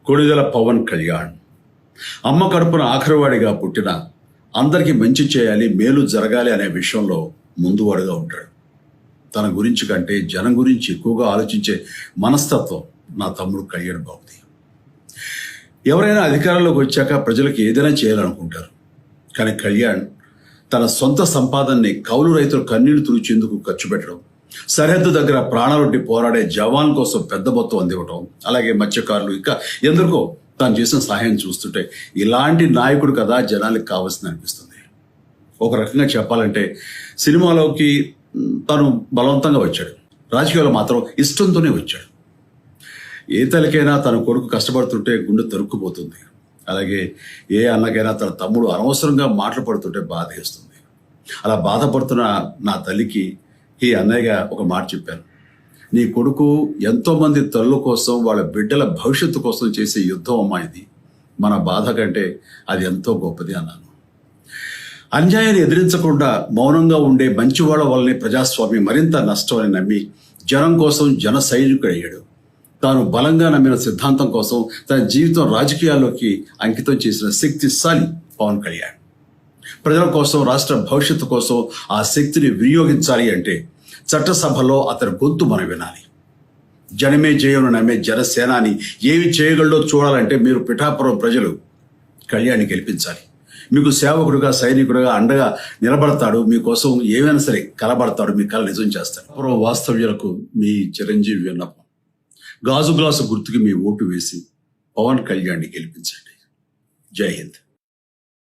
కొణిదెల పవన్ కళ్యాణ్ అమ్మ కడుపున ఆఖరివాడిగా పుట్టిన అందరికీ మంచి చేయాలి, మేలు జరగాలి అనే విషయంలో ముందువాడుగా ఉంటాడు. తన గురించి కంటే జనం గురించి ఎక్కువగా ఆలోచించే మనస్తత్వం నా తమ్ముడు కళ్యాణ్ బాబుది. ఎవరైనా అధికారంలోకి వచ్చాక ప్రజలకు ఏదైనా చేయాలనుకుంటారు. కానీ కళ్యాణ్ తన సొంత సంపాదనని కౌలు రైతులు కన్నీళ్లు తుడిచేందుకు ఖర్చు పెట్టడం, సరిహద్దు దగ్గర ప్రాణాలొడ్డి పోరాడే జవాన్ కోసం పెద్ద మొత్తం అందివ్వటం, అలాగే మత్స్యకారులు ఇంకా ఎందరికో తాను చేసిన సహాయం చూస్తుంటే ఇలాంటి నాయకుడు కదా జనాలకు కావాల్సింది అనిపిస్తుంది. ఒక రకంగా చెప్పాలంటే సినిమాలోకి తను బలవంతంగా వచ్చాడు, రాజకీయాల్లో మాత్రం ఇష్టంతోనే వచ్చాడు. ఏ తల్లికైనా తన కొడుకు కష్టపడుతుంటే గుండె తరుక్కుపోతుంది. అలాగే ఏ అన్నకైనా తన తమ్ముడు అనవసరంగా మాటలు పడుతుంటే బాధ వేస్తుంది. అలా బాధపడుతున్న నా తల్లికి ఈ అన్నయ్యగా ఒక మాట చెప్పాను. నీ కొడుకు ఎంతోమంది తల్లుల కోసం, వాళ్ళ బిడ్డల భవిష్యత్తు కోసం చేసే యుద్ధం అమ్మా ఇది. మన బాధ కంటే అది ఎంతో గొప్పది అన్నాను. అన్యాయాన్ని ఎదిరించకుండా మౌనంగా ఉండే మంచివాళ్ల వల్లనే ప్రజాస్వామ్యం మరింత నష్టం అని నమ్మి జనం కోసం జన సైనికుడు అయ్యాడు. తాను బలంగా నమ్మిన సిద్ధాంతం కోసం తన జీవితం రాజకీయాల్లోకి అంకితం చేసిన శక్తిశాలి పవన్ కళ్యాణ్. ప్రజల కోసం, రాష్ట్ర భవిష్యత్తు కోసం ఆ శక్తిని వినియోగించాలి అంటే చట్టసభలో అతని గొంతు మనం వినాలి. జనమే జయమును నమ్మే జనసేనాని ఏమి చేయగలడో చూడాలంటే మీరు పిఠాపురం ప్రజలు కళ్యాణ్ని గెలిపించాలి. మీకు సేవకుడుగా, సైనికుడుగా అండగా నిలబడతాడు. మీకోసం ఏమైనా సరే కలబడతాడు, మీ కళ నిజం చేస్తాడు. పిఠాపురం వాస్తవ్యులకు మీ చిరంజీవి విన్నపం, గాజు గ్లాసు గుర్తుకి మీ ఓటు వేసి పవన్ కళ్యాణ్ని గెలిపించండి. జై హింద్.